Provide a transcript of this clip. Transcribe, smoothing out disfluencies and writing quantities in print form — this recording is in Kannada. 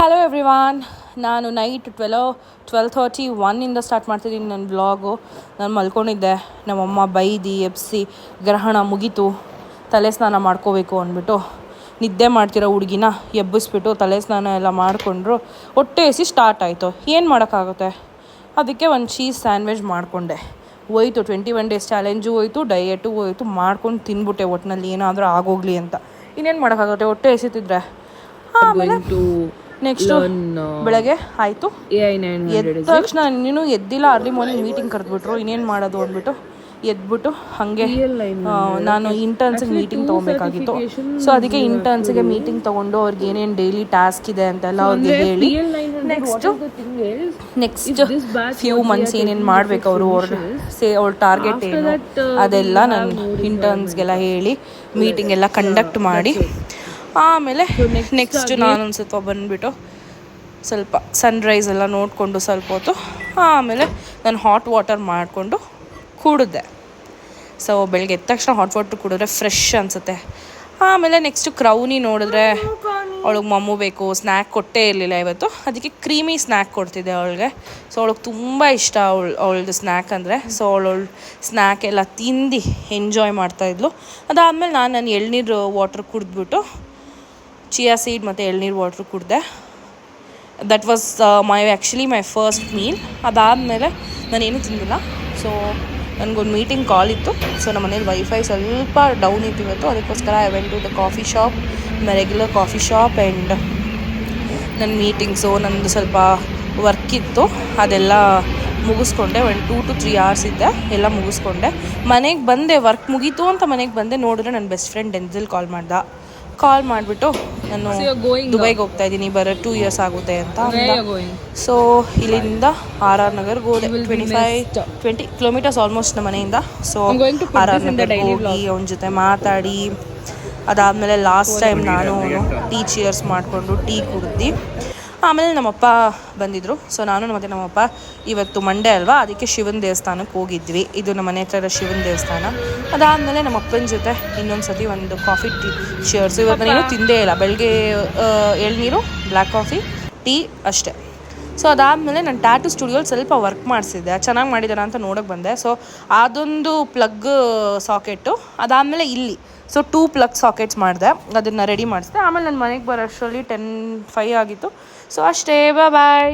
ಹಲೋ ಎವ್ರಿವಾನ್, ನಾನು ನೈಟ್ 12:31 ಸ್ಟಾರ್ಟ್ ಮಾಡ್ತಿದ್ದೀನಿ ನನ್ನ ವ್ಲಾಗು. ನಾನು ಮಲ್ಕೊಂಡಿದ್ದೆ. ನಮ್ಮಮ್ಮ ಬೈದು ಎಬ್ಸಿ ಗ್ರಹಣ ಮುಗೀತು, ತಲೆ ಸ್ನಾನ ಮಾಡ್ಕೋಬೇಕು ಅಂದ್ಬಿಟ್ಟು ನಿದ್ದೆ ಮಾಡ್ತಿರೋ ಹುಡುಗಿನ ಎಬ್ಬಿಸ್ಬಿಟ್ಟು ತಲೆ ಸ್ನಾನ ಎಲ್ಲ ಮಾಡಿಕೊಂಡ್ರು. ಹೊಟ್ಟೆ ಹಸಿ ಸ್ಟಾರ್ಟ್ ಆಯಿತು. ಏನು ಮಾಡೋಕ್ಕಾಗುತ್ತೆ? ಅದಕ್ಕೆ ಒಂದು ಚೀಸ್ ಸ್ಯಾಂಡ್ವಿಚ್ ಮಾಡಿಕೊಂಡೆ. ಹೋಯ್ತು 21 ಡೇಸ್ ಚಾಲೆಂಜು ಹೋಯ್ತು, ಡಯಟು ಹೋಯ್ತು, ಮಾಡ್ಕೊಂಡು ತಿನ್ಬಿಟ್ಟೆ. ಒಟ್ಟಿನಲ್ಲಿ ಏನಾದರೂ ಆಗೋಗಲಿ ಅಂತ. ಇನ್ನೇನು ಮಾಡೋಕ್ಕಾಗುತ್ತೆ ಹೊಟ್ಟೆ ಎಸಿತಿದ್ರೆ. ಆಮೇಲೆ ನೆಕ್ಸ್ಟು ಬೆಳಗ್ಗೆ ಆಯಿತು. ಎದ್ದ ತಕ್ಷಣ ಇನ್ನೂ ಎದ್ದಿಲ್ಲ. ಅರ್ಲಿ ಮಾರ್ನಿಂಗ್ ಮೀಟಿಂಗ್ ಕರೆದ್ಬಿಟ್ರು. ಇನ್ನೇನು ಮಾಡೋದು ಅಂದ್ಬಿಟ್ಟು ಎದ್ಬಿಟ್ಟು ಹಾಗೆ ನಾನು ಇಂಟರ್ನ್ಸಿಗೆ ಮೀಟಿಂಗ್ ತೊಗೊಬೇಕಾಗಿತ್ತು. ಸೊ ಅದಕ್ಕೆ ಇಂಟರ್ನ್ಸಿಗೆ ಮೀಟಿಂಗ್ ತೊಗೊಂಡು ಅವ್ರಿಗೆ ಏನೇನು ಡೈಲಿ ಟಾಸ್ಕ್ ಇದೆ ಅಂತೆಲ್ಲ ಅವ್ರಿಗೆ ಹೇಳಿ ನೆಕ್ಸ್ಟ್ ಫ್ಯೂ ಮಂತ್ಸ್ ಏನೇನು ಮಾಡಬೇಕು ಅವ್ರ ಟಾರ್ಗೆಟ್ ಏನು ಅದೆಲ್ಲ ನಾನು ಇಂಟರ್ನ್ಸ್ಗೆಲ್ಲ ಹೇಳಿ ಮೀಟಿಂಗ್ ಎಲ್ಲ ಕಂಡಕ್ಟ್ ಮಾಡಿ ಆಮೇಲೆ ನೆಕ್ಸ್ಟ್ ನಾನೊಂದು ಸ್ವಲ್ಪ ಬಂದುಬಿಟ್ಟು ಸ್ವಲ್ಪ ಸನ್ರೈಸ್ ಎಲ್ಲ ನೋಡಿಕೊಂಡು ಸ್ವಲ್ಪ ಹೊತ್ತು ಆಮೇಲೆ ನಾನು ಹಾಟ್ ವಾಟರ್ ಮಾಡಿಕೊಂಡು ಕುಡಿದೆ. ಸೊ ಬೆಳಗ್ಗೆ ಎದ್ದ ತಕ್ಷಣ ಹಾಟ್ ವಾಟರ್ ಕುಡಿದ್ರೆ ಫ್ರೆಶ್ ಅನಿಸುತ್ತೆ. ಆಮೇಲೆ ನೆಕ್ಸ್ಟು ಕ್ರೌನಿ ನೋಡಿದ್ರೆ ಅವಳಿಗೆ ಮಮ್ಮು ಬೇಕು, ಸ್ನ್ಯಾಕ್ ಕೊಟ್ಟೇ ಇರಲಿಲ್ಲ ಇವತ್ತು. ಅದಕ್ಕೆ ಕ್ರೀಮಿ ಸ್ನ್ಯಾಕ್ ಕೊಡ್ತಿದ್ದೆ ಅವಳಿಗೆ. ಸೊ ಅವಳಿಗೆ ತುಂಬ ಇಷ್ಟ ಅವಳದು ಸ್ನ್ಯಾಕ್ ಅಂದರೆ. ಸೊ ಅವಳು ಸ್ನ್ಯಾಕ್ ಎಲ್ಲ ತಿಂದು ಎಂಜಾಯ್ ಮಾಡ್ತಾಯಿದ್ಲು. ಅದಾದಮೇಲೆ ನಾನು ಎಳ್ನೀರು ವಾಟ್ರ್ ಕುಡಿದ್ಬಿಟ್ಟು ಚಿಯಾ ಸೀಡ್ ಮತ್ತು ಎಳ್ನೀರು ವಾಟ್ರ್ ಕುಡಿದೆ. That was my first meal. ಅದಾದಮೇಲೆ ನಾನೇನು ತಿಂದಿಲ್ಲ. ಸೊ ನನಗೊಂದು ಮೀಟಿಂಗ್ ಕಾಲ್ ಇತ್ತು. ಸೊ ನಮ್ಮ ಮನೇಲಿ ವೈಫೈ ಸ್ವಲ್ಪ ಡೌನ್ ಇತ್ತು ಇವತ್ತು. ಅದಕ್ಕೋಸ್ಕರ I went to the coffee shop, my regular coffee shop. And ನನ್ನ ಮೀಟಿಂಗ್ಸು ನನ್ನದು ಸ್ವಲ್ಪ ವರ್ಕ್ ಇತ್ತು, ಅದೆಲ್ಲ ಮುಗಿಸ್ಕೊಂಡೆ. ಒಂದು 2 to 3 hours ಇದ್ದೆ, ಎಲ್ಲ ಮುಗಿಸ್ಕೊಂಡೆ. ಮನೆಗೆ ಬಂದೆ, ವರ್ಕ್ ಮುಗೀತು ಅಂತ ಮನೆಗೆ ಬಂದೆ. ನೋಡಿದ್ರೆ ನನ್ನ ಬೆಸ್ಟ್ ಫ್ರೆಂಡ್ ಡೆನ್ಸಿಲ್ ಕಾಲ್ ಮಾಡಿಬಿಟ್ಟು ನಾನು ದುಬೈಗೆ ಹೋಗ್ತಾ ಇದ್ದೀನಿ, ಬರೋ 2 years ಆಗುತ್ತೆ ಅಂತ. ಸೊ ಇಲ್ಲಿಂದ RR ನಗರ್ಗೆ ಹೋದೆ. 20 kilometers ಆಲ್ಮೋಸ್ಟ್ ನಮ್ಮ ಮನೆಯಿಂದ. ಸೊ RR ನಗರ್ಗೆ ಹೋಗಿ ಅವನ ಜೊತೆ ಮಾತಾಡಿ ಅದಾದಮೇಲೆ ಲಾಸ್ಟ್ ಟೈಮ್ ನಾನು ಟೀ ಚಿಯರ್ಸ್ ಮಾಡಿಕೊಂಡು ಟೀ ಕುಡ್ದು ಆಮೇಲೆ ನಮ್ಮಪ್ಪ ಬಂದಿದ್ದರು. ಸೊ ನಾನು ಮತ್ತು ನಮ್ಮಪ್ಪ ಇವತ್ತು ಮಂಡೇ ಅಲ್ವಾ, ಅದಕ್ಕೆ ಶಿವನ ದೇವಸ್ಥಾನಕ್ಕೆ ಹೋಗಿದ್ವಿ. ಇದು ನಮ್ಮ ಮನೆ ಹತ್ರ ಇರೋ ಶಿವನ ದೇವಸ್ಥಾನ. ಅದಾದಮೇಲೆ ನಮ್ಮ ಅಪ್ಪನ ಜೊತೆ ಇನ್ನೊಂದು ಸತಿ ಒಂದು ಕಾಫಿ ಟೀ ಚಿಯರ್ಸ್. ಇವತ್ತು ನಾನು ತಿಂದೇ ಇಲ್ಲ. ಬೆಳಗ್ಗೆ ಎಳ್ನೀರು, ಬ್ಲ್ಯಾಕ್ ಕಾಫಿ, ಟೀ ಅಷ್ಟೇ. ಸೊ ಅದಾದಮೇಲೆ ನಾನು ಟ್ಯಾಟೂ ಸ್ಟುಡಿಯೋಲಿ ಸ್ವಲ್ಪ ವರ್ಕ್ ಮಾಡಿಸಿದ್ದೆ. ಚೆನ್ನಾಗಿ ಮಾಡಿದಾರ ಅಂತ ನೋಡೋಕ್ಕೆ ಬಂದೆ. ಸೊ ಅದೊಂದು ಪ್ಲಗ್ ಸಾಕೆಟು. ಅದಾದಮೇಲೆ ಇಲ್ಲಿ ಸೊ 2 ಪ್ಲಗ್ ಸಾಕೆಟ್ಸ್ ಮಾಡಿದೆ, ಅದನ್ನು ರೆಡಿ ಮಾಡಿಸಿದೆ. ಆಮೇಲೆ ನನ್ನ ಮನೆಗೆ ಬರೋ ಅಷ್ಟರಲ್ಲಿ 10:05 ಆಗಿತ್ತು. ಸೊ ಅಷ್ಟೇ, ಬಾಯ್.